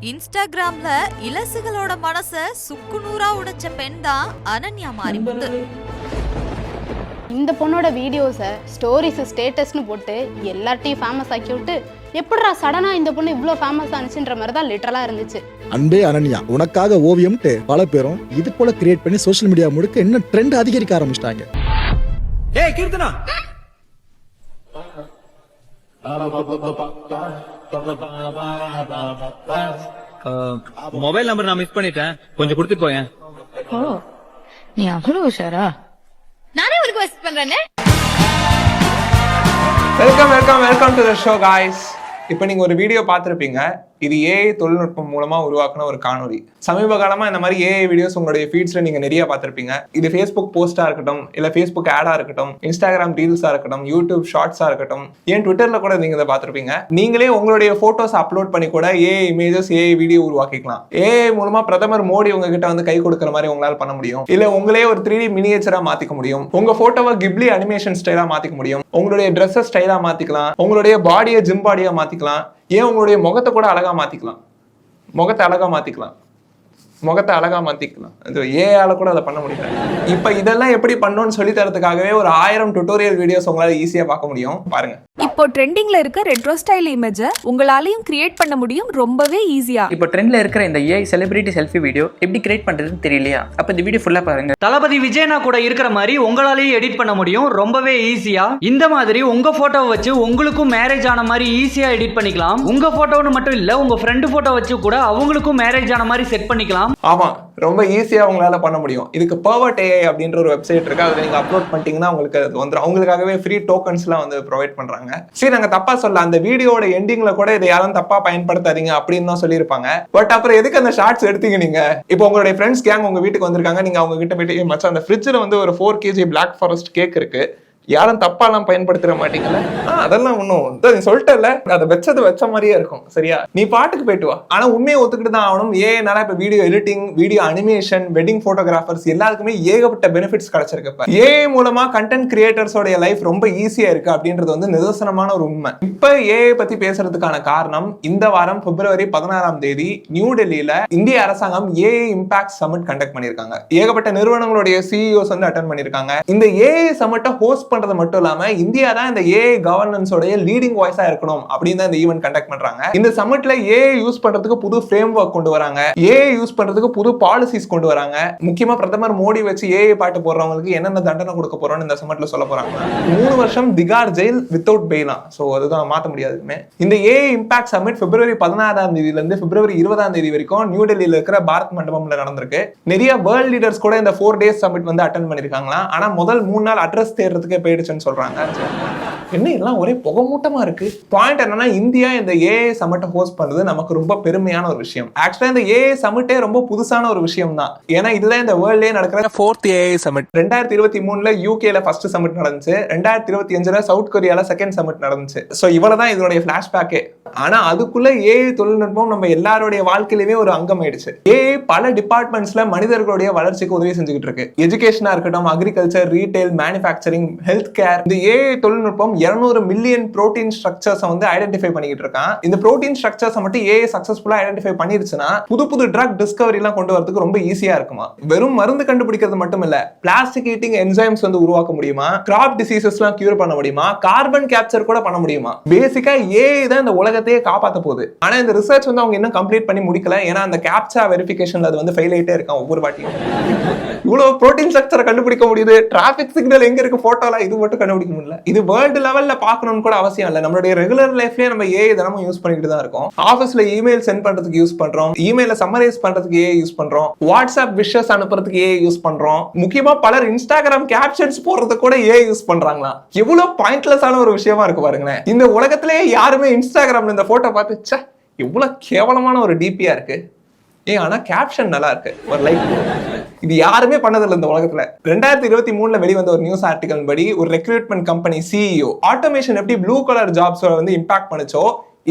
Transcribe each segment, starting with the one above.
இன்ஸ்டாகிராம்ல இலசுகளோட மனச சுக்குநூறா உடைச்ச பெண் தான் அனன்யா மாரிமுத்து. இந்த பொண்ணோட வீடியோஸை ஸ்டோரிஸ் ஸ்டேட்டஸ்னு போட்டு எல்லார்ட்டையும் ஃபேமஸ் ஆக்கி விட்டு எப்படிடா சடனா இந்த பொண்ணு இவ்வளோ ஃபேமஸ் ஆனிச்சுன்ற மாதிரி தான் லிட்டரலா இருந்துச்சு. அன்பே அனன்யா உனக்காக ஓவியம்ட்டு பல பேரும் இது போல கிரியேட் பண்ணி சோஷியல் மீடியா முழுக்க இன்னும் ட்ரெண்ட் அதிகரிக்க ஆரம்பிச்சிட்டாங்க. ஏய் கீர்த்தனா, மொபைல் நம்பர் நான் மிஸ் பண்ணிட்டேன், கொஞ்சம் கொடுத்துட்டு போயேன். ஓ, நீ அவ்வளவு உஷாரா? நானே உனக்கு மிஸ் பண்றேன்னு. Welcome to the show guys. இப்போ நீங்க ஒரு வீடியோ பார்த்துருப்பீங்க. இது ஏஐ தொழில்நுட்பம் மூலமா உருவாக்குன ஒரு காணொலி. சமீப காலமா இந்த மாதிரி ஏஐ வீடியோஸ் உங்களுடைய ஃபீட்ஸ்ல நீங்க நிறைய பார்த்திருப்பீங்க. இது ஃபேஸ்புக் போஸ்டா இருக்கட்டும், இல்ல ஃபேஸ்புக் ஆடா இருக்கட்டும், இன்ஸ்டாகிராம் ரீல்ஸா இருக்கட்டும், யூடியூப் ஷார்ட்ஸா இருக்கட்டும், ஏன் ட்விட்டர்ல கூட நீங்க இதை பார்த்திருப்பீங்க. நீங்களே உங்களுடைய போட்டோஸ் அப்லோட் பண்ணி கூட ஏஐ இமேஜஸ், ஏஐ வீடியோ உருவாக்கிக்கலாம். ஏஐ மூலமா பிரதமர் மோடி உங்ககிட்ட வந்து கை கொடுக்குற மாதிரி உங்களால பண்ண முடியும். இல்ல உங்களே ஒரு 3D மினியேச்சரா மாத்திக்க முடியும். உங்க போட்டோவை கிப்லி அனிமேஷன் ஸ்டைலா மாத்திக்க முடியும். உங்களுடைய ட்ரெஸ்ஸை ஸ்டைலா மாத்திக்கலாம். உங்களுடைய பாடியை ஜிம் பாடியா மாத்திக்கலாம். ஏன் உங்களுடைய முகத்தை கூட அழகா மாத்திக்கலாம். முகத்தை அழகா மாத்திக்கலாம். ஏஆல கூட அதை பண்ண முடியல. இப்ப இதெல்லாம் எப்படி பண்ணணும்னு சொல்லி தரதுக்காகவே ஒரு 1000 டுட்டோரியல் வீடியோஸ் உங்களால ஈஸியா பார்க்க முடியும். பாருங்க. இப்போ ட்ரெண்டிங்ல இருக்க ரெட்ரோ ஸ்டைல் இமேஜை உங்களாலையும் கிரியேட் பண்ண முடியும் ரொம்பவே ஈஸியா. இப்போ ட்ரெண்ட்ல இருக்கிற இந்த ஏஐ செலிபிரிட்டி செல்ஃபி வீடியோ எப்படி கிரியேட் பண்றதுன்னு தெரியலையா? அப்ப இந்த வீடியோ ஃபுல்லா பாருங்க. தளபதி விஜயனா கூட இருக்கிற மாதிரி உங்களாலேயே எடிட் பண்ண முடியும் ரொம்பவே ஈஸியா. இந்த மாதிரி உங்க போட்டோவை வச்சு உங்களுக்கும் மேரேஜ் ஆன மாதிரி ஈஸியா எடிட் பண்ணிக்கலாம். உங்க போட்டோன்னு மட்டும் இல்ல, உங்க ஃப்ரெண்டு போட்டோ வச்சு கூட அவங்களுக்கும் மேரேஜ் ஆன மாதிரி செட் பண்ணிக்கலாம். ஆமா, ரொம்ப ஈஸியா உங்களால பண்ண முடியும். இதுக்கு பர்வர்ட் ஏஐ அப்படின்ற ஒரு வெப்சைட் இருக்கு. அதுல நீங்க அப்லோட் பண்ணிட்டீங்கன்னா உங்களுக்கு அது வந்துடும். அவங்களுக்காகவே ஃப்ரீ டோக்கன்ஸ் எல்லாம் வந்து ப்ரொவைட் பண்றாங்க. சரி, நாங்க தப்பா சொல்ல, அந்த வீடியோட எண்டிங்ல கூட இதை யாரும் தப்பா பயன்படுத்தாதீங்க அப்படின்னு தான் சொல்லியிருப்பாங்க. பட் அப்புறம் எதுக்கு அந்த ஷார்ட்ஸ் எடுத்தீங்க நீங்க? இப்போ உங்களுடைய ஃப்ரெண்ட்ஸ் கேங் உங்க வீட்டுக்கு வந்திருக்காங்க. நீங்க அவங்க கிட்ட போயிட்டு மச்சான் அந்த ஃப்ரிட்ஜ்ல வந்து ஒரு 4 kg பிளாக் ஃபாரஸ்ட் கேக் இருக்கு, யாரும் தப்பாலாம் பயன்படுத்திட மாட்டீங்கல்ல? அதெல்லாம் ஒண்ணும் நீ சொல்லிட்டல, அதை வச்ச மாதிரியே இருக்கும். சரியா, நீ பாட்டுக்கு போயிட்டு வா. ஆனா உண்மையை ஒத்துக்கிட்டு தான் ஆகணும். ஏனால இப்ப video editing, video animation, wedding photographers எல்லாருக்குமே ஏகப்பட்ட பெனிஃபிட்ஸ் கிடைச்சிருக்கு. ஏஐ மூலமா கண்டென்ட் கிரியேட்டர்ஸோட லைஃப் ரொம்ப ஈஸியா இருக்கு அப்படின்றது வந்து நிதர்சனமான ஒரு உண்மை. இப்ப ஏஐ பத்தி பேசுறதுக்கான காரணம், இந்த வாரம் பிப்ரவரி 16ஆம் தேதி நியூ டெல்லியில இந்திய அரசாங்கம் ஏஐ இம்பாக்ட் சமிட் கண்டக்ட் பண்ணிருக்காங்க. ஏகப்பட்ட நிறுவனங்களுடைய சிஇஓஸ் வந்து அட்டெண்ட் பண்ணிருக்காங்க. இந்த ஏஐ சமிட்டை ஹோஸ்ட் பண்றது மட்டும் இல்லாம இந்தியா தான் இந்த ஏஐ கவர்னன்ஸோட லீடிங் வாய்ஸா இருக்கணும் அப்படின்னு தான் இந்த ஈவென்ட் கண்டக்ட் பண்றாங்க. இந்த சமிட்ல ஏஐ யூஸ் பண்றதுக்கு புது ஃப்ரேம் ஒர்க் கொண்டு வராங்க. ஏஐ யூஸ் பண்றதுக்கு புது பாலிசிஸ் கொண்டு வராங்க. முக்கியமா பிரதமர் மோடி வச்சு ஏஐ பாட்டு போடுறவங்களுக்கு என்னென்ன தண்டனை கொடுக்க போறோம்னு இந்த சமிட்ல சொல்ல போறாங்க. 3 வருஷம் திகார் ஜெயில் வித்தவுட் பெயிலா. சோ அதுதான் மாத்த முடியாதுமே. இந்த ஏஐ இம்பாக்ட் சமிட் பிப்ரவரி 16ஆம் தேதியில இருந்து பிப்ரவரி 20ஆம் தேதி வரைக்கும் நியூ டெல்லியில இருக்கிற பாரத் மண்டபம்ல நடந்திருக்கு. நிறைய வேர்ல்ட் லீடர்ஸ் கூட இந்த 4 days சமிட் வந்து அட்டெண்ட் பண்ணிருக்காங்களா. ஆனா முதல் 3 நாள் அட்ரஸ் தேடுறதுக்கே போயிடுச்சுன்னு சொல்றாங்க. என்ன எல்லாம் ஒரே புகமூட்டமா இருக்கு. பாயிண்ட் என்னன்னா, இந்தியா இந்த ஏஐ சமிட்டை ஹோஸ்ட் பண்றது நமக்கு ரொம்ப பெருமையான ஒரு விஷயம். ஆக்சுவலா இந்த ஏஐ சமிட்டே ரொம்ப புதுசான ஒரு விஷயம் தான். ஏன்னா இதுதான் இந்த வேர்ல்ட்லயே நடக்கிற 4th ஏஐ சமிட். 2023ல யூகேல ஃபர்ஸ்ட் சமிட் நடந்துச்சு. 2025ல சவுத் கொரியால செகண்ட் சமிட் நடந்துச்சு. சோ இவ்வளவுதான் இதனுடைய பிளாஷ்பேக்கே. ஆனா அதுக்குள்ள ஏஐ தொழில்நுட்பம் நம்ம எல்லாருடைய வாழ்க்கையிலுமே ஒரு அங்கம் ஆயிடுச்சு. ஏஐ பல டிபார்ட்மெண்ட்ஸ்ல மனிதர்களுடைய வளர்ச்சிக்கு உதவி செஞ்சுக்கிட்டு இருக்கு. எஜுகேஷனா இருக்கட்டும், agriculture, retail, manufacturing, health care. இந்த ஏஐ தொழில்நுட்பம் 200 மில்லியன் புரோட்டீன் ஸ்ட்ரக்சர்ஸ் வந்து ஐடென்டிஃபை பண்ணிட்டு இருக்கான். இந்த புரோட்டீன் ஸ்ட்ரக்சர்ஸ் மட்டும் ஏஐ சக்சஸ்ஃபுல்லா ஐடென்டிஃபை பண்ணிருச்சுன்னா புது ட்ரக் டிஸ்கவரி எல்லாம் கொண்டு வரதுக்கு ரொம்ப ஈஸியா இருக்குமா. வெறும் மருந்து கண்டுபிடிக்கிறது மட்டும் இல்ல, பிளாஸ்டிக் ஈட்டிங் என்சைம்ஸ் வந்து உருவாக்க முடியுமா, கிராப் டிசீசஸ் எல்லாம் கியூர் பண்ண முடியுமா, கார்பன் கேப்சர் கூட பண்ண முடியுமா. பேசிக்கா ஏஐ தான் இந்த உலகத்தையே காப்பாத்த போகுது. ஆனா இந்த ரிசர்ச் வந்து அவங்க இன்னும் கம்ப்ளீட் பண்ணி முடிக்கல. ஏன்னா அந்த கேப்சா வெரிஃபிகேஷன்ல அது வந்து ஃபெயில் ஆயிட்டே இருக்கான் ஒவ்வொரு வாட்டியும். இவ்வளவு புரோட்டீன் ஸ்ட்ரக்சரை கண்டுபிடிக்க முடியுது, டிராபிக் சிக்னல் எங்க இருக்கு போட்டோல இது மட்டும் கண்டுபிடிக்க முடியல. இது வேர்ல்டு லெவல்ல பார்க்கணும்னு கூட அவசியம் இல்லை. நம்மளுடைய ரெகுலர் லைஃப்லயே நம்ம ஏஐ தினமும் யூஸ் பண்ணிட்டு தான் இருக்கோம். ஆஃபீஸ்ல இமெயில் சென்ட் பண்றதுக்கு யூஸ் பண்றோம், இமெயில சம்மரைஸ் பண்றதுக்கு ஏஐ யூஸ் பண்றோம், வாட்ஸ்அப் விஷஸ் அனுப்புறதுக்கு ஏஐ யூஸ் பண்றோம். முக்கியமா பலர் இன்ஸ்டாகிராம் கேப்ஷன்ஸ் போடுறதுக்கு கூட ஏஐ யூஸ் பண்றாங்களா. எவ்வளவு பாயிண்ட்லெஸ்ஸான ஒரு விஷயமா இருக்கு பாருங்களேன். இந்த உலகத்திலேயே யாருமே இன்ஸ்டாகிராம்ல இந்த போட்டோ பார்த்து இவ்வளவு கேவலமான ஒரு டிபியா இருக்கு, ஆனா கேப்ஷன் நல்லா இருக்கு, ஒரு லைக். இது யாருமே பண்ணதில்லை இந்த உலகத்துல. 2023ல வெளிவந்த ஒரு நியூஸ் ஆர்டிகல் படி ஒரு ரெக்ரூட்மெண்ட் கம்பெனி சிஇஓ ஆட்டோமேஷன் எப்படி ப்ளூ கலர் ஜாப்ஸ் வந்து இம்பாக்ட் பண்ணுச்சோ,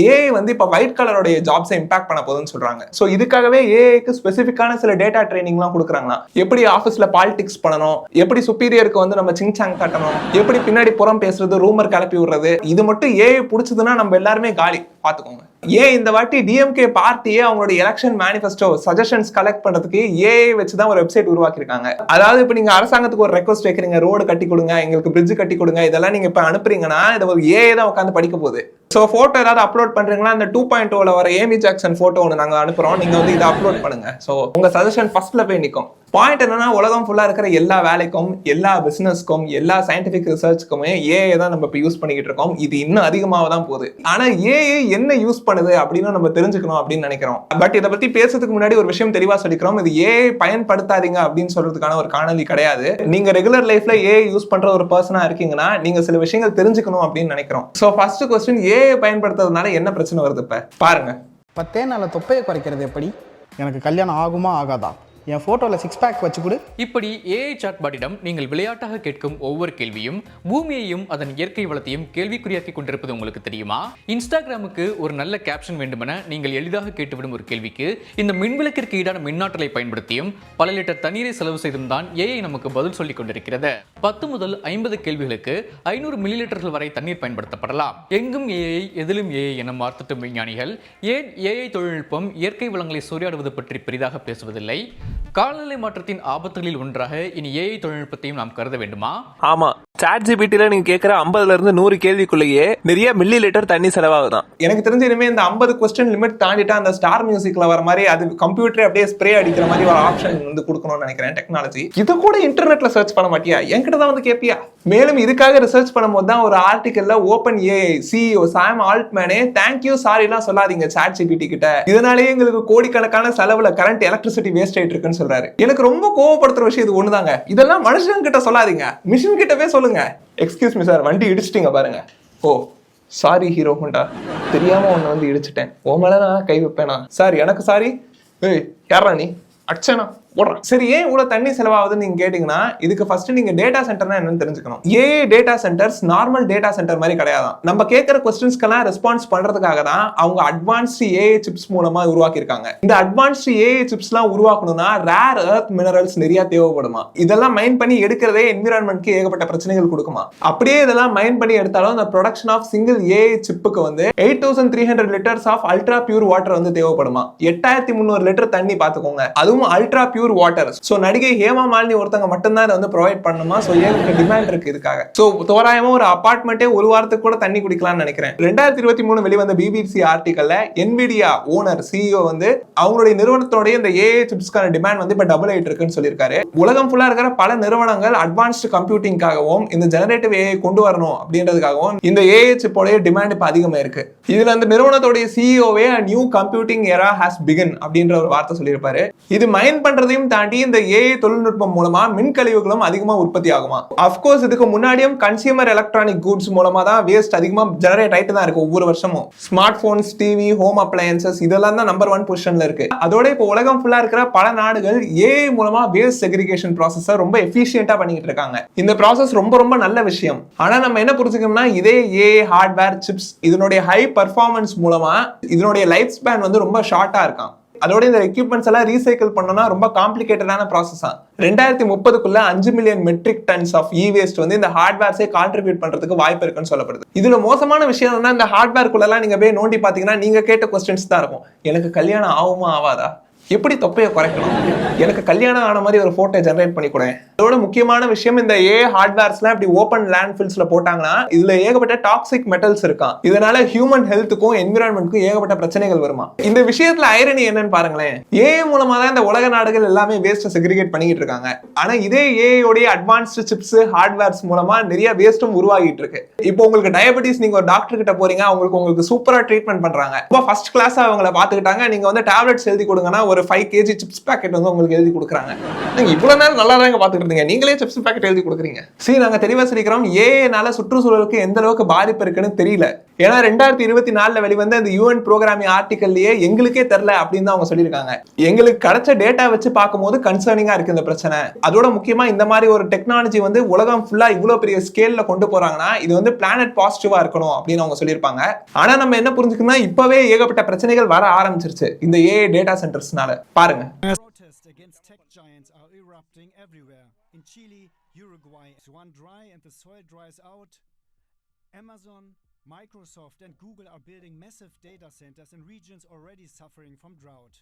ஏஐ வந்து இப்ப ஒயிட் கலரோட ஜாப்ஸை இம்பாக்ட் பண்ண போகுதுன்னு சொல்றாங்க. சோ இதுக்காகவே ஏஐக்கு ஸ்பெசிபிக்கான சில டேட்டா ட்ரைனிங் எல்லாம் கொடுக்குறாங்களா. எப்படி ஆபீஸ்ல பாலிடிக்ஸ் பண்ணணும், எப்படி சுப்பீரியருக்கு வந்து நம்ம சிங்சாங் காட்டணும், எப்படி பின்னாடி புறம் பேசுறது, ரூமர் கிளப்பி விடுறது. இது மட்டும் ஏஐ புடிச்சதுன்னா நம்ம எல்லாருமே காலி. பாத்துக்கோங்க. ஏன் இந்த வாட்டி டிஎம்கே பார்ட்டியே அவங்களோட எலெக்ஷன் மேனிஃபெஸ்டோ சஜஷன்ஸ் கலெக்ட் பண்றதுக்கு ஏஐ வச்சுதான் ஒரு வெப்சைட் உருவாக்கியிருக்காங்க. அதாவது இப்ப நீங்க அரசாங்கத்துக்கு ஒரு ரெக்வஸ்ட் வைக்கிறீங்க, ரோடு கட்டி கொடுங்க, எங்களுக்கு பிரிட்ஜ் கட்டி கொடுங்க, இதெல்லாம் நீங்க இப்ப அனுப்புறீங்கன்னா இதை ஒரு ஏஐ தான் உட்காந்து படிக்க போகுது. ஸோ ஃபோட்டோ ஏதாவது அப்லோட் பண்றீங்களா, அந்த 2.0ல வர ஏமி ஜாக்சன் ஃபோட்டோ ஒன்று நாங்கள் அனுப்புறோம், நீங்க வந்து இதை அப்லோட் பண்ணுங்க. ஸோ உங்க சஜஷன் ஃபர்ஸ்ட்ல போய் நிற்கும். பாயிண்ட் என்னன்னா, உலகம் ஃபுல்லா இருக்கிற எல்லா வேலைக்கும், எல்லா பிசினஸ்க்கும், எல்லா சயின்டிபிக் ரிசர்ச்சுக்குமே ஏஐ தான் நம்ம இப்போ யூஸ் பண்ணிக்கிட்டு இருக்கோம். இது இன்னும் அதிகமாக தான் போகுது. ஆனா ஏஐ என்ன யூஸ் பண்ணுது அப்படின்னு நம்ம தெரிஞ்சுக்கணும் அப்படின்னு நினைக்கிறோம். பட் இதை பத்தி பேசுறதுக்கு முன்னாடி ஒரு விஷயம் தெளிவா சொல்லிக்கிறோம். இது ஏஐ பயன்படுத்தாதீங்க அப்படின்னு சொல்றதுக்கான ஒரு காணொலி கிடையாது. நீங்க ரெகுலர் லைஃப்ல ஏஐ யூஸ் பண்ற ஒரு பர்சனா இருக்கீங்கன்னா நீங்க சில விஷயங்கள் தெரிஞ்சுக்கணும் அப்படின்னு நினைக்கிறோம். ஸோ ஃபர்ஸ்ட் கொஸ்டின், ஏஐ பயன்படுத்துறதுனால என்ன பிரச்சனை வருது இப்ப பாருங்க. 10 நாள் தொப்பையை குறைக்கிறது எப்படி? எனக்கு கல்யாணம் ஆகுமா ஆகாதா? என் ஃபோட்டோவில் 6 பேக் வச்சு கொடு. இப்படி ஏஐ சாட்பாட்டிடம் நீங்கள் விளையாட்டாக கேட்கும் ஒவ்வொரு கேள்வியும் பூமியையும் அதன் இயற்கை வளத்தையும் கேள்விக்குறியாக்கி கொண்டிருப்பது உங்களுக்கு தெரியுமா? இன்ஸ்டாகிராமுக்கு ஒரு நல்ல கேப்ஷன் வேண்டுமென நீங்கள் எளிதாக கேட்டுவிடும் ஒரு கேள்விக்கு இந்த மின்விளக்கிற்கு ஈடான மின்னாற்றலை பயன்படுத்தியும் பல லிட்டர் தண்ணீரை செலவு செய்தும் தான் ஏஐ நமக்கு பதில் சொல்லிக் கொண்டிருக்கிறது. 10 முதல் 50 கேள்விகளுக்கு 500 மில்லி லிட்டர்கள் வரை தண்ணீர் பயன்படுத்தப்படலாம். எங்கும் ஏஐ எதிலும் ஏஐ என மார்த்தட்டும் விஞ்ஞானிகள் ஏன் ஏஐ தொழில்நுட்பம் இயற்கை வளங்களை சூறையாடுவது பற்றி பெரிதாக பேசுவதில்லை? காலநிலை மாற்றத்தின் ஆபத்துகளில் ஒன்றாக இனி ஏஐ தொழில்நுட்பத்தையும் நாம் கருத வேண்டுமா? ஆமா, சாட் ஜிபிடில நீங்க கேட்கிற 50ல இருந்து 100 கேள்விக்குள்ளேயே நிறைய மில்லி லிட்டர் தண்ணி செலவாகுதான். எனக்கு தெரிஞ்ச இனிமே இந்த 50 கொஸ்டின் லிமிட் தாண்டிட்டா அந்த ஸ்டார் மியூசிக்ல வர மாதிரி அது கம்ப்யூட்டர் அப்படியே ஸ்ப்ரே அடிக்கிற மாதிரி ஒரு ஆப்ஷன் வந்து கொடுக்கணும்னு நினைக்கிறேன் டெக்னாலஜி. இது கூட இன்டர்நெட்ல சர்ச் பண்ண மாட்டியா? என்கிட்ட தான் வந்து கேப்பியா? மேலும் இதுக்காக ரிசர்ச் பண்ணும்போது தான் ஒரு ஆர்டிகல்ல ஓபன் ஏஐ சிஇஓ சாம் ஆல்ட்மேனே தேங்க்யூ சாரி எல்லாம் சொல்லாதீங்க சாட் ஜிபிடி கிட்ட, இதனாலேயே எங்களுக்கு கோடிக்கணக்கான செலவுல கரண்ட் எலக்ட்ரிசிட்டி வேஸ்ட் ஆயிட்டு இருக்குன்னு சொல்றாரு. எனக்கு ரொம்ப கோவப்படுத்துற விஷயம் இது ஒண்ணுதாங்க. இதெல்லாம் மனுஷன் கிட்ட சொல்லாதீங்க, மிஷின் கிட்டவே சொல்லுங்க. எக்ஸ்கியூஸ் மீ சார், வண்டி இடிச்சிட்டீங்க பாருங்க. ஓ சாரி ஹீரோ ஹோண்டா, தெரியாம உன்னை வந்து இடிச்சிட்டேன், உன் மேல நான் கை வைப்பேனா? சார் எனக்கு சாரி. ஏய் யாரா நீ? அச்சனா போடுறேன். சரி, ஏன் இவ்வளவு தண்ணி செலவாகுதுன்னு நீங்க கேட்டீங்கன்னா இதுக்கு ஃபர்ஸ்ட் நீங்க டேட்டா சென்டர்னா என்னன்னு தெரிஞ்சுக்கணும். AI data centres normal data centre மாதிரி கிடையாதான். நம்ம கேட்கிற கொஸ்டின்ஸ்க்கெல்லாம் ரெஸ்பான்ஸ் பண்றதுக்காக தான் அவங்க அட்வான்ஸ்டு ஏஐ சிப்ஸ் மூலமா உருவாக்கியிருக்காங்க. இந்த அட்வான்ஸ்டு ஏஐ சிப்ஸ் எல்லாம் உருவாக்கணும்னா ரேர் எர்த் மினரல்ஸ் நிறைய தேவைப்படுமா. இதெல்லாம் மைன் பண்ணி எடுக்கிறதே என்விரான்மெண்ட்க்கு ஏகப்பட்ட பிரச்சனைகள் கொடுக்குமா. அப்படியே இதெல்லாம் மைன் பண்ணி எடுத்தாலும் இந்த ப்ரொடக்ஷன் ஆஃப் சிங்கிள் ஏஐ சிப்புக்கு வந்து 8300 litres of ultra pure water வந்து தேவைப்படுமா. 8300 லிட்டர் தண்ணி பாத்துக்கோங்க, அதுவும் அல்ட்ரா பியூர் வாட்டர். சோ நடிகை ஹேமா மாலினி ஒருத்தங்க மட்டும் தான் இதை வந்து ப்ரொவைட் பண்ணுமா. சோ ஏகப்பட்ட டிமாண்ட் இருக்கு இதுக்காக. சோ தோராயமா ஒரு அபார்ட்மெண்ட்டே ஒரு வாரத்துக்கு கூட தண்ணி குடிக்கலாம்னு நினைக்கிறேன். 2023 வெளிவந்த பிபிசி ஆர்டிகல்ல என்விடியா ஓனர் சிஇஓ வந்து அவங்களுடைய நிறுவனத்தோட இந்த ஏஐ சிப்ஸ்க்கான டிமாண்ட் வந்து இப்ப டபுள் ஆயிட்டு இருக்குன்னு சொல்லியிருக்காரு. உலகம் ஃபுல்லா இருக்கிற பல நிறுவனங்கள் அட்வான்ஸ்டு கம்ப்யூட்டிங்காகவும் இந்த ஜெனரேட்டிவ் ஏஐ கொண்டு வரணும் அப்படின்றதுக்காகவும் இந்த ஏஐ சிப்போட டிமாண்ட் இப்ப அதிகமா இருக்கு. இதுல அந்த நிறுவனத்தோட சிஇஓவே நியூ கம்ப்யூட்டிங் எரா ஹாஸ் பிகன் அப்படின்ற ஒரு வார்த்தை சொல்லியிருப்பாரு. இது மைன் பண்றதையும் தாண்டி இந்த ஏஐ தொழில்நுட்பம் மூலமா மின் கழிவுகளும் அதிகமா உற்பத்தி ஆகுமா. அப்கோர்ஸ் இதுக்கு முன்னாடியும் கன்சியூமர் எலக்ட்ரானிக் கூட்ஸ் மூலமா தான் வேஸ்ட் அதிகமா ஜெனரேட் ஆயிட்டு தான் இருக்கு ஒவ்வொரு வருஷமும். Smart phones, TV, home appliances இதெல்லாம் தான் நம்பர் 1 பொசிஷன்ல இருக்கு. அதோட இப்போ உலகம் ஃபுல்லா இருக்கிற பல நாடுகள் ஏஐ மூலமா வேஸ்ட் செக்ரிகேஷன் ப்ராசஸை ரொம்ப எஃபிஷியன்ட்டா பண்ணிட்டு இருக்காங்க. இந்த ப்ராசஸ் ரொம்ப ரொம்ப நல்ல விஷயம். ஆனா நம்ம என்ன புரிஞ்சுக்கணும்னா இதே ஏஐ ஹார்ட்வேர் சிப்ஸ் இதனுடைய ஹை பர்ஃபார்மன்ஸ் மூலமா இதனுடைய லைஃப் ஸ்பேன் வந்து ரொம்ப ஷார்ட்டா இருக்கான். அதோட இந்த எக்யூப்மெண்ட்ஸ் எல்லாம் ரீசைக்கிள் பண்ணோம்னா ரொம்ப காம்ப்ளிகேட்டடான ப்ராசஸ் தான். 2030க்குள்ள 5 million metric tons of e waste வந்து இந்த ஹார்ட்வேர்ஸே கான்ட்ரிபியூட் பண்றதுக்கு வாய்ப்பு இருக்குன்னு சொல்லப்படுது. இதுல மோசமான விஷயம் என்னன்னா இந்த ஹார்ட்வேர்க்குள்ள நீங்க போய் நோண்டி பாத்தீங்கன்னா நீங்க கேட்ட கொஸ்டின்ஸ் தான் இருக்கும். எனக்கு கல்யாணம் ஆகுமா ஆவாதா, எப்படி தொப்பையை குறைக்கணும், எனக்கு கல்யாணம் ஆன மாதிரி ஒரு போட்டோ ஜெனரேட் பண்ணி கூட. அதோட முக்கியமான விஷயம் இந்த ஏஐ ஹார்ட்வேர்ஸ்லாம் இப்படி ஓப்பன் லேண்ட் ஃபில்ஸ்ல போட்டாங்கன்னா இதுல ஏகப்பட்ட டாக்ஸிக் மெட்டல்ஸ் இருக்கான். இதனால ஹியூமன் ஹெல்த்துக்கும் என்விரான்மெண்ட்க்கும் ஏகப்பட்ட பிரச்சனைகள் வருமா. இந்த விஷயத்துல ஐரணி என்னன்னு பாருங்களேன். ஏஐ மூலமா தான் இந்த உலக நாடுகள் எல்லாமே வேஸ்ட் செக்ரிகேட் பண்ணிட்டு இருக்காங்க. ஆனா இதே ஏஐ உடைய அட்வான்ஸ்டு சிப்ஸ் ஹார்ட்வேர்ஸ் மூலமா நிறைய வேஸ்டும் உருவாகிட்டு இருக்கு. இப்போ உங்களுக்கு டயபெட்டிஸ், நீங்க ஒரு டாக்டர் கிட்ட போறீங்க, உங்களுக்கு சூப்பரா ட்ரீட்மெண்ட் பண்றாங்க, ரொம்ப ஃபர்ஸ்ட் கிளாஸா அவங்களை பாத்துக்கிட்டாங்க. நீங்க வந்து டேப்லெட்ஸ் எழுதி கொடுங்கன்னா ஒரு 5 kg சிப்ஸ் பாக்கெட் வந்து உங்களுக்கு எழுதி கொடுக்குறாங்க. நீங்க இவ்வளவு நேரம் நல்லா தான் பாத்துக்கிட்டு இருந்தீங்க, நீங்களே சிப்ஸ் பாக்கெட் எழுதி கொடுக்குறீங்க. சரி, நாங்க தெளிவா சொல்லிக்கிறோம் ஏஐனால சுற்றுச்சூழலுக்கு எந்த அளவுக்கு பாதிப்பு இருக்குன்னு தெரியல. ஏன்னா 2024 வெளிவந்த இந்த யூஎன் ப்ரோக்ராமிங் ஆர்டிகல்லயே எங்களுக்கே தெரியல அப்படின்னு தான் அவங்க சொல்லியிருக்காங்க. எங்களுக்கு கிடைச்ச டேட்டா வச்சு பார்க்கும்போது கன்சர்னிங்கா இருக்கு இந்த பிரச்சனை. அதோட முக்கியமா இந்த மாதிரி ஒரு டெக்னாலஜி வந்து உலகம் ஃபுல்லா இவ்வளவு பெரிய ஸ்கேல்ல கொண்டு போறாங்கன்னா இது வந்து பிளானட் பாசிட்டிவா இருக்கணும் அப்படின்னு அவங்க சொல்லியிருப்பாங்க. ஆனா நம்ம என்ன புரிஞ்சுக்கணும்னா இப்பவே ஏகப்பட்ட பிரச்சனைகள் வர ஆரம்பிச்சிருச்சு இந்த ஏஐ டேட்டா சென்டர்ஸ்னால. பாருங்க. In Chile, Uruguay, one dry and the soil dries out. Amazon, Microsoft and Google are building massive data centers in regions already suffering from drought.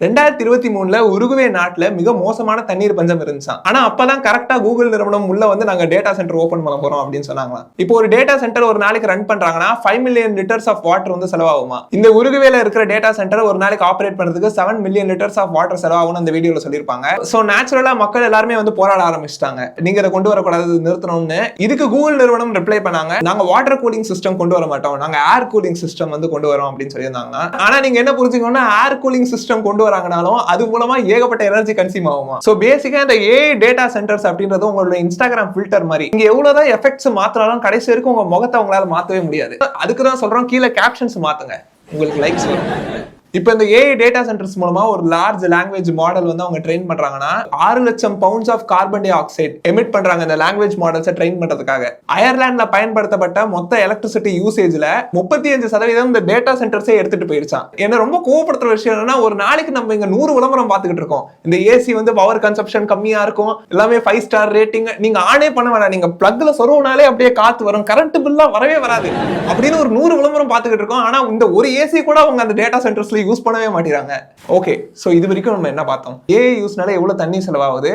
ரெண்டாயிரத்தி 23 உருகுவே நாட்டுல மிக மோசமான தண்ணீர் பஞ்சம் இருந்துச்சாம். ஆனா அப்பதான் கரெக்டா கூகுள் நிறுவனம் உள்ள வந்து நாங்க டேட்டா சென்டர் ஓபன் பண்ண போறோம் அப்படின்னு சொன்னாங்களாம். இப்போ ஒரு டேட்டா சென்டர் ஒரு நாளைக்கு ரன் பண்றாங்கன்னா 5 மில்லியன் லிட்டர்ஸ் ஆஃப் வாட்டர் வந்து செலவாகுமா. இந்த உருகுவேல இருக்கிற டேட்டா சென்டர் ஒரு நாளைக்கு ஆபரேட் பண்றதுக்கு 7 மில்லியன் லிட்டர்ஸ் ஆஃப் வாட்டர் செலவாகும்னு அந்த வீடியோல சொல்லிருப்பாங்க. சோ நேச்சுரலா மக்கள் எல்லாருமே வந்து போராட ஆரம்பிச்சிட்டாங்க, நீங்க இதை கொண்டு வரக்கூடாது, நிறுத்தணும்னு. இதுக்கு கூகுள் நிறுவனம் ரிப்ளை பண்ணாங்க, நாங்க வாட்டர் கூலிங் சிஸ்டம் கொண்டு வர மாட்டோம், நாங்க ஏர் கூலிங் சிஸ்டம் வந்து கொண்டு வரோம் அப்படின்னு சொல்லியிருந்தாங்க. ஆனா நீங்க என்ன புரிஞ்சுக்கணும்னா ஏர் கூலிங் சிஸ்டம் கொண்டு வராங்கனாலும் அது மூலமா ஏகப்பட்ட எனர்ஜி கன்சியூம் ஆகுமா. சோ பேசிக்கா இந்த AI டேட்டா சென்டர்ஸ் அப்படின்றது உங்களோட இன்ஸ்டாகிராம் ஃபில்டர் மாதிரி. இங்க எவ்வளவுதான் எஃபெக்ட்ஸ் மாத்தினாலும் கடைசி வரைக்கும் உங்க முகத்தை உங்களால மாத்தவே முடியாது. அதுக்கு தான் சொல்றோம், கீழே கேப்ஷன்ஸ் மாத்துங்க, உங்களுக்கு லைக்ஸ் வரும். இப்போ இந்த AI டேட்டா சென்டர்ஸ் மூலமா ஒரு லார்ஜ் லாங்குவேஜ் மாடல் வந்து அவங்க ட்ரெயின் பண்றாங்கன்னா 6 லட்சம் pounds of carbon dioxide emit பண்றாங்க இந்த லாங்குவேஜ் மாடல்ஸை ட்ரெயின் பண்றதுக்காக. அயர்லாந்துல பயன்படுத்தப்பட்ட மொத்த எலக்ட்ரிசிட்டி யூசேஜ்ல 35% இந்த டேட்டா சென்டர்ஸே எடுத்துட்டு போயிருச்சான். என்ன ரொம்ப கோவப்படுத்துற விஷயம் என்னன்னா, ஒரு நாளைக்கு நம்ம இங்க 100 விளம்பரம் பார்த்துக்கிட்டு இருக்கோம். இந்த ஏசி வந்து பவர் கன்சப்ஷன் கம்மியா இருக்கும், எல்லாமே 5 ஸ்டார் ரேட்டிங், நீங்க ஆனே பண்ண வேணாம், நீங்க பிளக்ல சொருவினாலே அப்படியே காத்து வரும், கரண்ட் பில்லா வரவே வராது அப்படின்னு ஒரு 100 விளம்பரம் பார்த்துக்கிட்டு இருக்கோம். ஆனா இந்த ஒரு ஏசி கூட அவங்க அந்த டேட்டா சென்டர்ஸ்ல யூஸ் பண்ணவே மாட்டேங்கிறாங்க. ஓகே, சோ இது வரைக்கும் நம்ம என்ன பார்த்தோம்? AI யூஸ்னால எவ்வளவு தண்ணி செலவாகுது,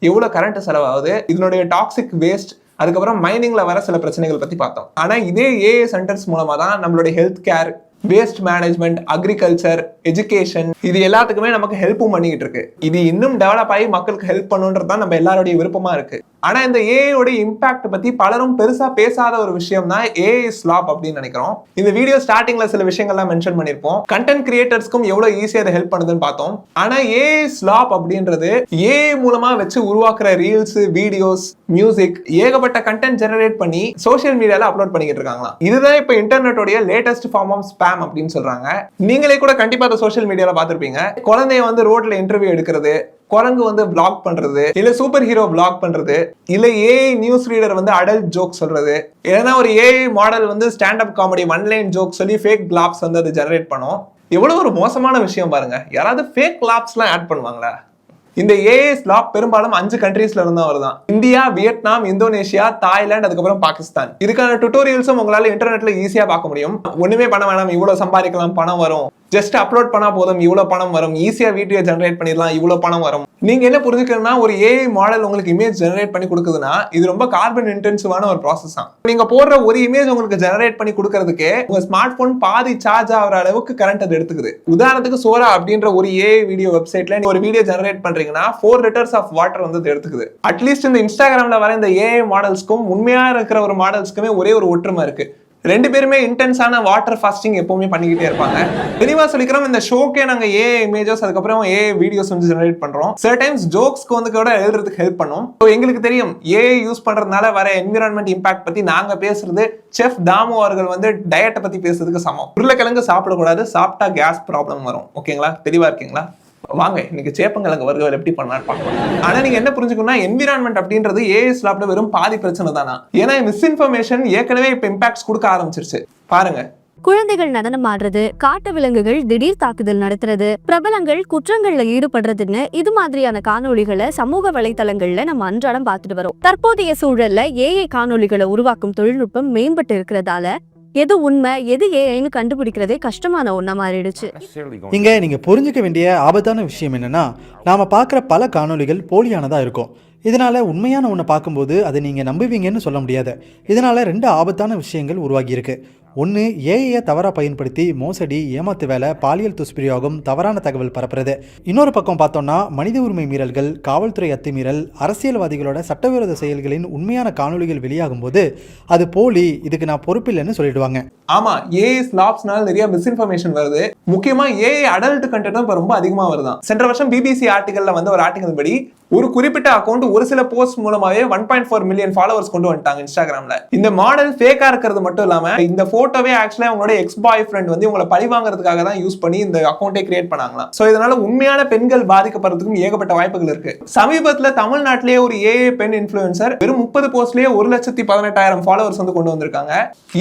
எவ்வளவு கரண்ட் செலவாகுது, இதனுடைய டாக்ஸிக் வேஸ்ட், அதுக்கப்புறம் மைனிங்ல வர சில பிரச்சனைகள் பத்தி பார்த்தோம். ஆனா இதே AI சென்டர்ஸ் மூலமா தான் நம்மளுடைய health care, waste management, agriculture, education, இது எல்லாத்துக்குமே நமக்கு ஹெல்ப்பும் பண்ணிக்கிட்டு இருக்கு. இது இன்னும் டெவலப் ஆகி மக்களுக்கு ஹெல்ப் பண்ணுன்றது தான் நம்ம எல்லாருடைய விருப்பமா இருக்கு. ஆனா இந்த AI இம்பாக்ட் பத்தி பலரும் பெருசா பேசாத ஒரு விஷயம் தான் AI ஸ்லாப் அப்படின்னு நினைக்கிறோம். இந்த வீடியோ ஸ்டார்டிங்ல சில விஷயங்கள்லாம் மென்ஷன் பண்ணிருப்போம். கண்டென்ட் கிரியேட்டர்ஸ்க்கும் எவ்வளவு ஈஸியா அதை ஹெல்ப் பண்ணுதுன்னு பார்த்தோம். ஆனா AI ஸ்லாப் அப்படின்றது AI மூலமா வச்சு உருவாக்குற ரீல்ஸ், வீடியோஸ், மியூசிக், ஏகப்பட்ட கண்டென்ட் ஜெனரேட் பண்ணி சோசியல் மீடியால அப்லோட் பண்ணிக்கிட்டு இருக்காங்களா. இதுதான் இப்ப இன்டர்நெட்டோட லேட்டஸ்ட் ஃபார்ம் ஆஃப் ஸ்பாம் அப்படின்னு சொல்றாங்க. நீங்களே கூட கண்டிப்பா அதை சோசியல் மீடியால பார்த்திருப்பீங்க. குழந்தைய வந்து ரோட்ல இன்டர்வியூ எடுக்கிறது, குரங்கு வந்து vlog பண்றது, இல்ல சூப்பர் ஹீரோ vlog பண்றது, இல்ல AI நியூஸ் ரீடர் வந்து அடல்ட் ஜோக் சொல்றது, இல்லைன்னா ஒரு AI மாடல் வந்து stand up comedy online joke சொல்லி ஃபேக் லாப்ஸ் வந்து அது ஜெனரேட் பண்ணும். எவ்வளவு ஒரு மோசமான விஷயம் பாருங்க. யாராவது ஃபேக் லாப்ஸ் எல்லாம் ஆட் பண்ணுவாங்களா? இந்த AI ஸ்லாப் பெரும்பாலும் 5 கண்ட்ரீஸ்ல இருந்தா வருதான். இந்தியா, வியட்நாம், இந்தோனேஷியா, தாய்லாந்து, அதுக்கப்புறம் பாகிஸ்தான். இதுக்கான டுட்டோரியல்ஸும் உங்களால இன்டர்நெட்ல ஈஸியா பார்க்க முடியும். ஒண்ணுமே பண்ண வேணாம், இவ்வளவு சம்பாதிக்கலாம், பணம் வரும், ஜஸ்ட் அப்லோட் பண்ணா போதும், இவ்வளவு பணம் வரும், ஈஸியா வீடியோ ஜெனரேட் பண்ணிடலாம், இவ்வளவு பணம் வரும். நீங்க என்ன புரிஞ்சுக்கணும்னா, ஒரு AI மாடல் உங்களுக்கு இமேஜ் ஜெனரேட் பண்ணி கொடுக்குதுன்னா இது ரொம்ப கார்பன் இன்டென்சிவான ஒரு ப்ராசஸ் தான். நீங்க போடுற ஒரு இமேஜ் உங்களுக்கு ஜெனரேட் பண்ணி கொடுக்கறதுக்கு உங்க ஸ்மார்ட் போன் பாதி சார்ஜ் ஆகிற அளவுக்கு கரண்ட் அது எடுத்துக்குது. உதாரணத்துக்கு சோரா அப்படின்ற ஒரு AI வீடியோ வெப்சைட்ல ஒரு வீடியோ ஜெனரேட் பண்றீங்கன்னா 4 லிட்டர்ஸ் ஆஃப் வாட்டர் வந்து எடுத்துக்குது. அட்லீஸ்ட் இந்த இன்ஸ்டாகிராம்ல வர இந்த AI மாடல்ஸ்க்கும் உண்மையா இருக்கிற ஒரு மாடல்ஸ்க்குமே ஒரே ஒரு ஒற்றுமை இருக்கு. ரெண்டு பேருமே இன்டென்ஸான வாட்டர் ஃபாஸ்டிங் எப்பவுமே பண்ணிக்கிட்டே இருப்பாங்க. தெளிவா சொல்லிக்கிறோம், இந்த ஷோக்கே நாங்க AI இமேஜஸ் அதுக்கப்புறம் AI வீடியோஸ் வந்து ஜெனரேட் பண்றோம். சில டைம்ஸ் ஜோக்ஸ்க்கு வந்து கூட எழுதுறதுக்கு ஹெல்ப் பண்ணும். எங்களுக்கு தெரியும் AI யூஸ் பண்றதுனால வர என்விரான்மெண்ட் இம்பாக்ட் பத்தி நாங்க பேசுறது செஃப் தாமு அவர்கள் வந்து டயட்டை பத்தி பேசுறதுக்கு சமம். உருளைக்கிழங்கு சாப்பிடக்கூடாது, சாப்பிட்டா கேஸ் ப்ராப்ளம் வரும். ஓகேங்களா? தெளிவா இருக்கீங்களா? வாங்க இன்னைக்கு சேப்பங்கிழங்கு வறுவல் எப்படி பண்ணலாம்னு பார்க்கலாம். ஆனா நீங்க என்ன புரிஞ்சுக்கணும்னா, என்விரான்மெண்ட் அப்படின்றது AI ஸ்லாப்ல வெறும் பாதி பிரச்சனை தானா. ஏன்னா மிஸ்இன்ஃபர்மேஷன் ஏற்கனவே இப்ப இம்பாக்ட்ஸ் கொடுக்க ஆரம்பிச்சிருச்சு. பாருங்க, குழந்தைகள் நடனம் ஆடுறது, காட்டு விலங்குகள் திடீர் தாக்குதல் நடத்துறது, பிரபலங்கள் குற்றங்கள்ல ஈடுபடுறதுன்னு இது மாதிரியான காணொளிகளை சமூக வலைதளங்கள்ல நம்ம அன்றாடம் பார்த்துட்டு வரோம். தற்போதைய சூழல்ல AI காணொளிகளை உருவாக்கும் தொழில்நுட்பம் மேம்பட்டு இருக்கிறதால எது உண்மை எது ஏன்னு கண்டுபிடிக்கிறதே கஷ்டமான ஒண்ணா மாறிடுச்சு. இங்க நீங்க புரிஞ்சுக்க வேண்டிய ஆபத்தான விஷயம் என்னன்னா, நாம பார்க்குற பல காணொளிகள் போலியானதா இருக்கும். இதனால உண்மையான ஒன்றை பார்க்கும்போது அதை நீங்கள் நம்புவீங்கன்னு சொல்ல முடியாது. இதனால 2 ஆபத்தான விஷயங்கள் உருவாகியிருக்கு. ஒன்று, ஏஐயை தவறாக பயன்படுத்தி மோசடி, ஏமாத்து வேலை, பாலியல் துஷ்பிரயோகம், தவறான தகவல் பரப்புறது. இன்னொரு பக்கம் பார்த்தோம்னா மனித உரிமை மீறல்கள், காவல்துறை அத்துமீறல், அரசியல்வாதிகளோட சட்டவிரோத செயல்களின் உண்மையான காணொளிகள் வெளியாகும் போது அது போலி, இதுக்கு நான் பொறுப்பில்லைன்னு சொல்லிடுவாங்க. ஆமா, AI ஸ்லாப்ஸ்னால நிறைய மிஸ்இன்ஃபர்மேஷன் வருது. முக்கியமா AI அடல்ட் கண்டென்ட் இப்ப ரொம்ப அதிகமா வருதான். சென்ற வருஷம் BBC ஆர்டிகல்ல வந்து ஒரு ஆர்டிகல் படி ஒரு குறிப்பிட்ட அக்கௌண்ட் ஒரு சில போஸ்ட் மூலமாவே 1.4 மில்லியன் ஃபாலோவர்ஸ் கொண்டு வந்துட்டாங்க இன்ஸ்டாகிராம்ல. இந்த மாடல் ஃபேக்கா இருக்கிறது மட்டும் இல்லாம இந்த போட்டோவே ஆக்சுவலா அவங்களோட எக்ஸ் பாய் ஃப்ரெண்ட் வந்து உங்களை பழி வாங்குறதுக்காக தான் யூஸ் பண்ணி இந்த அக்கௌண்ட்டை கிரியேட் பண்ணாங்களாம். சோ இதனால உண்மையான பெண்கள் பாதிக்கப்படுறதுக்கும் ஏகப்பட்ட வாய்ப்புகள் இருக்கு. சமீபத்துல தமிழ்நாட்டிலேயே ஒரு ஏஐ பெண் இன்ஃப்ளூயன்சர் வெறும் 30 போஸ்ட்லயே 1,18,000 ஃபாலோவர்ஸ் வந்து கொண்டு வந்திருக்காங்க.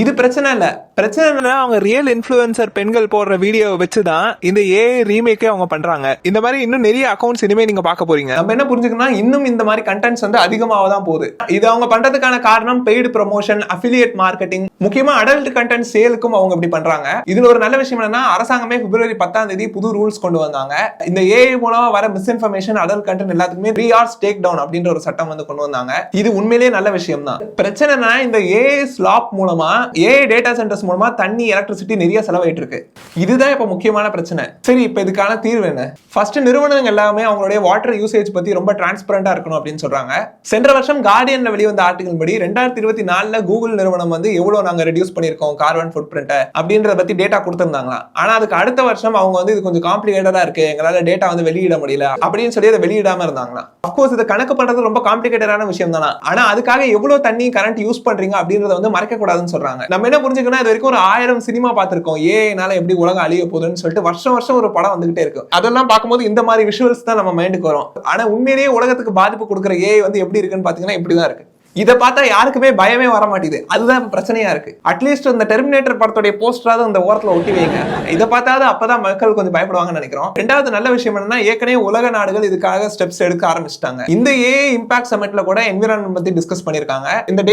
இது பிரச்சனை இல்ல. பிரச்சனை என்ன, அவங்க ரியல் இன்ஃப்ளூயன்சர் பெண்கள் போடுற வீடியோ வச்சுதான் இந்த ஏஐ ரீமேக்கே அவங்க பண்றாங்க. இந்த மாதிரி இன்னும் நிறைய அக்கௌண்ட்ஸ் இனிமே நீங்க பார்க்க போறீங்க. நம்ம என்ன புரிஞ்சுக்கணும், இன்னும் இந்த மாதிரி கண்டென்ட்ஸ் வந்து அதிகமாக தான் போகுது. இது அவங்க பண்றதுக்கான காரணம் பெய்டு ப்ரமோஷன், அஃபிலியேட் மார்க்கெட்டிங், முக்கியமா அடல்ட் கண்டென்ட் சேலுக்கும் அவங்க இப்படி பண்றாங்க. இதுல ஒரு நல்ல விஷயம் என்னன்னா, அரசாங்கமே பிப்ரவரி 10 புது ரூல்ஸ் கொண்டு வந்தாங்க. இந்த ஏஐ மூலமா வர மிஸ்இன்ஃபர்மேஷன், அடல்ட் கண்டென்ட் எல்லாத்துக்குமே 3 hours டேக் டவுன் அப்படின்ற ஒரு சட்டம் வந்து கொண்டு வந்தாங்க. இது உண்மையிலேயே நல்ல விஷயம் தான். பிரச்சனை என்ன, இந்த ஏஐ ஸ்லாப் மூலமா, ஏஐ டேட்டா சென்டர்ஸ் மூலமா தண்ணி, எலக்ட்ரிசிட்டி நிறைய செலவாயிட்டு இருக்கு. இதுதான் இப்ப முக்கியமான பிரச்சனை. சரி, இப்ப இதுக்கான தீர்வு என்ன? ஃபர்ஸ்ட், நிறுவனங்கள் எல்லாமே அவங்களுடைய வாட்டர் யூசேஜ் பத்தி ரொம்ப டிரான்ஸ்பரண்டா இருக்கணும் அப்படின்னு சொல்றாங்க. சென்ற வருஷம் கார்டியன்ல வெளிவந்த ஆர்டிகல் படி 2024 கூகுள் நிறுவனம் வந்து எவ்வளவு நாங்க ரெடியூஸ் பண்ணிருக்கோம் கார்பன் ஃபுட் பிரிண்ட் அப்படின்றத பத்தி டேட்டா கொடுத்திருந்தாங்களா. ஆனா அதுக்கு அடுத்த வருஷம் அவங்க வந்து இது கொஞ்சம் காம்ப்ளிகேட்டடா இருக்கு, எங்களால டேட்டா வந்து வெளியிட முடியல அப்படின்னு சொல்லி அதை வெளியிடாம இருந்தாங்களா. அப்கோர்ஸ் இதை கணக்கு பண்றது ரொம்ப காம்ப்ளிகேட்டடான விஷயம் தானா. ஆனா அதுக்காக எவ்வளவு தண்ணி கரண்ட் யூஸ் பண்றீங்க அப்படின்றத வந்து மறைக்க கூடாதுன்னு சொல்றாங்க. நம்ம என்ன புரிஞ்சுக்கணும், இது வரைக்கும் ஒரு 1000 சினிமா பார்த்திருக்கோம் ஏஐனால எப்படி உலகம் அழிய போகுதுன்னு சொல்லிட்டு வருஷம் வருஷம் ஒரு படம் வந்துகிட்டே இருக்கு. அதெல்லாம் பார்க்கும்போது இந்த மாதிரி விஷுவல்ஸ் தான் நம்ம மைண்டுக்கு வரும். ஆனா உண்மையிலேயே உலகத்துக்கு பாதிப்பு கொடுக்குற ஏஐ வந்து எப்படி இருக்குன்னு பாத்தீங்கன்னா இப்படிதான் இருக்கு. இதை பார்த்தா யாருக்குமே பயமே வர மாட்டேது. அதுதான் பிரச்சனையா இருக்கு. அட்லீஸ்ட் இந்த டெர்மினேட்டர் படத்துடைய போஸ்டராவது அந்த ஓரத்துல ஒட்டி வைங்க. இதை பார்த்தாது அப்பதான் மக்கள் கொஞ்சம் பயப்படுவாங்கன்னு நினைக்கிறோம். ரெண்டாவது நல்ல விஷயம் என்னன்னா, ஏற்கனவே உலக நாடுகள் இதுக்காக ஸ்டெப்ஸ் எடுக்க ஆரம்பிச்சிட்டாங்க. இந்த ஏஐ இம்பாக்ட் சமிட்ல கூட என்விரான்மெண்ட் பத்தி டிஸ்கஸ் பண்ணிருக்காங்க. இந்த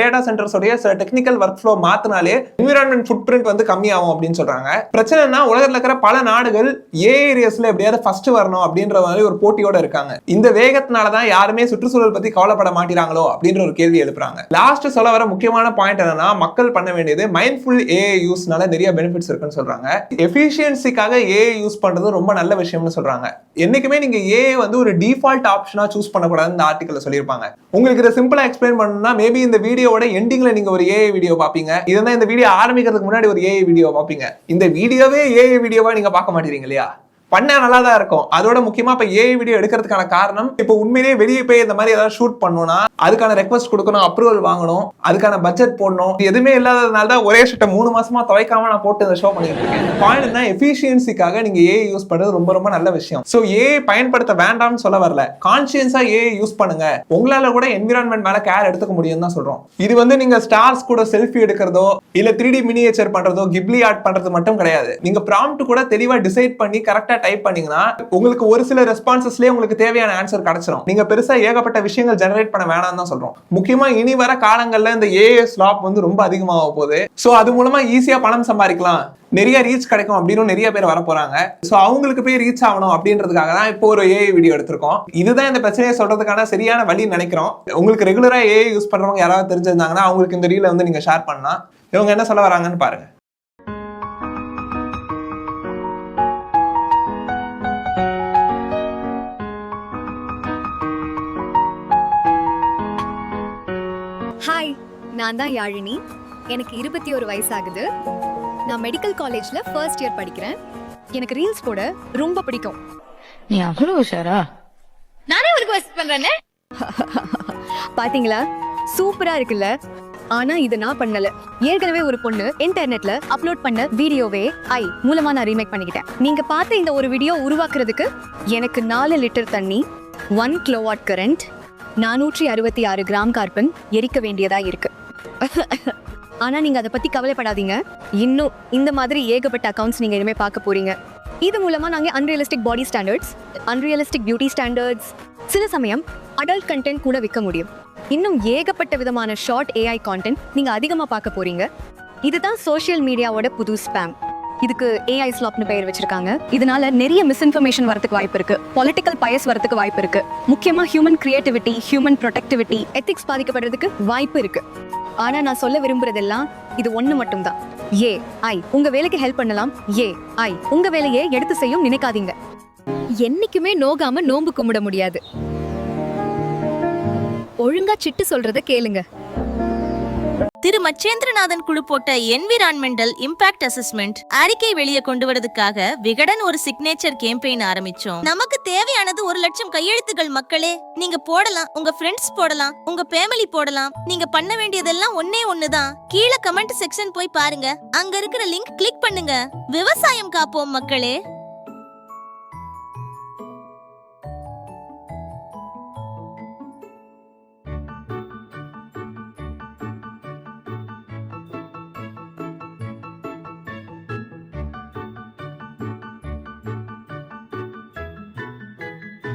டேட்டா சென்டர்ஸ் உடைய டெக்னிக்கல் ஒர்க் ஃப்ளோ மாத்தினாலே என்விரான்மெண்ட் ஃபுட் பிரிண்ட் வந்து கம்மியாகும் அப்படின்னு சொல்றாங்க. பிரச்சனைனா, உலகத்துல இருக்கிற பல நாடுகள் ஏஐ ரேஸ்ல எப்படியாவது ஃபர்ஸ்ட் வரணும் அப்படின்ற மாதிரி ஒரு போட்டியோட இருக்காங்க. இந்த வேகத்தினாலதான் யாருமே சுற்றுச்சூழல் பத்தி கவலைப்பட மாட்டேறாங்களோ அப்படின்ற ஒரு கேள்வி எழுப்புறாங்க. லாஸ்ட் சொல்ல வர முக்கியமான பாயிண்ட் என்னன்னா, மக்கள் பண்ண வேண்டியது மைண்ட்ஃபுல் ஏஐ யூஸ்னால நிறைய பெனிஃபிட்ஸ் இருக்குன்னு சொல்றாங்க. எஃபிஷியன்சிக்காக ஏஐ யூஸ் பண்றது ரொம்ப நல்ல விஷயம்னு சொல்றாங்க. என்னைக்குமே நீங்க ஏஐ வந்து ஒரு டிஃபால்ட் ஆப்ஷனா சூஸ் பண்ணக்கூடாதுன்னு இந்த ஆர்டிகல்ல சொல்லியிருப்பாங்க. உங்களுக்கு இதை சிம்பிளா எக்ஸ்பிளைன் பண்ணணும்னா, மேபி இந்த வீடியோட எண்டிங்ல நீங்க ஒரு ஏஐ வீடியோ பாப்பீங்க. இதெல்லாம் இந்த வீடியோ ஆரம்பிக்கிறதுக்கு முன்னாடி ஒரு ஏஐ வீடியோ பாப்பீங்க. இந்த வீடியோவே ஏஐ வீடியோவா நீங்க பார்க்க மாட்டீங்க இல்லையா? பண்ண நல்லா தான் இருக்கும். அதோட முக்கியமா இப்ப ஏஐ வீடியோ எடுக்கிறதுக்கான காரணம், இப்போ உண்மையிலேயே வெளியே போய் இந்த மாதிரி ஏதாவது ஷூட் பண்ணணும்னா அதுக்கான ரெக்வஸ்ட் கொடுக்கணும், அப்ரூவல் வாங்கணும், அதுக்கான பட்ஜெட் போடணும். எதுவுமே இல்லாததுனால தான் ஒரே ஷூட்டை 3 மாசமா துவைக்காம நான் போட்டு இந்த ஷோ பண்ணிட்டு இருக்கேன். பாயிண்ட் என்ன, எஃபிஷியன்சிக்காக நீங்க ஏஐ யூஸ் பண்றது ரொம்ப ரொம்ப நல்ல விஷயம். சோ ஏஐ பயன்படுத்த வேண்டாம்னு சொல்ல வரல, கான்சியன்ஸா ஏஐ யூஸ் பண்ணுங்க. உங்களால கூட என்விரான்மெண்ட் மேல கேர் எடுத்துக்க முடியும் தான் சொல்றோம். இது வந்து நீங்க ஸ்டார்ஸ் கூட செல்ஃபி எடுக்கிறதோ இல்ல 3D மினியேச்சர் பண்றதோ கிப்லி ஆர்ட் பண்றது மட்டும் கிடையாது. நீங்க ப்ராம்ப்ட் கூட தெளிவா டிசைட் பண்ணி கரெக்டா டைப் பண்ணீங்கன்னா உங்களுக்கு ஒரு சில ரெஸ்பான்சஸ்லயே உங்களுக்கு தேவையான ஆன்சர் கிடைச்சிரும். நீங்க பெருசா ஏகப்பட்ட விஷயங்கள் ஜெனரேட் பண்ண வேணாம்னு தான் சொல்றோம். முக்கியமா இனி வர காலங்கள்ல இந்த ஏஐ ஸ்லாப் வந்து ரொம்ப அதிகமாக போகுது. சோ அது மூலமா ஈஸியா பணம் சம்பாதிக்கலாம், நிறைய ரீச் கிடைக்கும் அப்படின்னு நிறைய பேர் வர போறாங்க. சோ அவங்களுக்கு போய் ரீச் ஆகணும் அப்படின்றதுக்காக தான் இப்போ ஒரு ஏஐ வீடியோ எடுத்திருக்கோம். இதுதான் இந்த பிரச்சனையை சொல்றதுக்கான சரியான வழி நினைக்கிறோம். உங்களுக்கு ரெகுலரா ஏஐ யூஸ் பண்றவங்க யாராவது தெரிஞ்சிருந்தாங்கன்னா அவங்களுக்கு இந்த ரீலை வந்து நீங்க ஷேர் பண்ணலாம். இவங்க என்ன சொல்ல வராங்கன்னு பாருங்க. ஹாய், நான் தான் யாழினி. எனக்கு 21 வயசு ஆகுது. நான் மெடிக்கல் காலேஜ்ல ஃபர்ஸ்ட் இயர் படிக்கிறேன். எனக்கு ரீல்ஸ் போட ரொம்ப பிடிக்கும். நீ அவ்வளவு உஷாரா? நானே ஒரு ரிக்வெஸ்ட் பண்றேனே. பாத்தீங்களா, சூப்பரா இருக்குல்ல? ஆனா இது நான் பண்ணல. ஏற்கனவே ஒரு பொண்ணு இன்டர்நெட்ல அப்லோட் பண்ண வீடியோவே மூலமா நான் ரீமேக் பண்ணிக்கிட்டேன். நீங்க பார்த்த இந்த ஒரு வீடியோ உருவாக்குறதுக்கு எனக்கு 4 லிட்டர் தண்ணி, 1 கிலோவாட் கரண்ட், 466 கிராம் கார்பன் எரிக்க வேண்டியதா இருக்கு. ஆனா நீங்க அதை பத்தி கவலைப்படாதீங்க. இன்னும் இந்த மாதிரி ஏகப்பட்ட அக்கவுண்ட்ஸ் நீங்க இனிமே பார்க்க போறீங்க. இது மூலமா நாங்க அன்ரியலிஸ்டிக் பாடி ஸ்டாண்டர்ட்ஸ், அன்ரியலிஸ்டிக் பியூட்டி ஸ்டாண்டர்ட்ஸ், சில சமயம் அடல்ட் கண்டென்ட் கூட விற்க முடியும். இன்னும் ஏகப்பட்ட விதமான ஷார்ட் ஏஐ கான்டென்ட் நீங்க அதிகமா பார்க்க போறீங்க. இதுதான் சோஷியல் மீடியாவோட புது ஸ்பேம். இதுக்கு ஏஐ ஸ்லாப்னு பெயர் வச்சிருக்காங்க. இதனால நிறைய மிஸ்இன்ஃபர்மேஷன் வரதுக்கு வாய்ப்பு இருக்கு, பொலிட்டிக்கல் பயஸ் வரதுக்கு வாய்ப்பு இருக்கு, முக்கியமா human creativity, human productivity, ethics பாதிக்கப்படுறதுக்கு வாய்ப்பு இருக்கு. ஆனா நான் சொல்ல விரும்புறதெல்லாம் இது ஒண்ணு மட்டும்தான். ஏஐ உங்க வேலைக்கு ஹெல்ப் பண்ணலாம். ஏஐ உங்க வேலையை எடுத்து செய்யும் நினைக்காதீங்க. என்னைக்குமே நோகாம நோன்பு கும்பிட முடியாது. ஒழுங்கா சிட்டு சொல்றத கேளுங்க. திரு மச்சேந்திரநாதன் குழு போட்ட என்விரான்மெண்டல் இம்பாக்ட் அசஸ்மெண்ட் அறிக்கை வெளியே கொண்டு வரதுக்காக விகடன் ஒரு சிக்னேச்சர் கேம்பெயின் ஆரம்பிச்சோம். நமக்கு தேவையானது 1 லட்சம் கையெழுத்துகள் மக்களே. நீங்க போடலாம், உங்க ஃப்ரெண்ட்ஸ் போடலாம், உங்க ஃபேமிலி போடலாம். நீங்க பண்ண வேண்டியதெல்லாம் ஒண்ணுதான். கீழே கமெண்ட் செக்ஷன் போய் பாருங்க. அங்க இருக்கிற லிங்க் கிளிக் பண்ணுங்க. விவசாயம் காப்போம் மக்களே.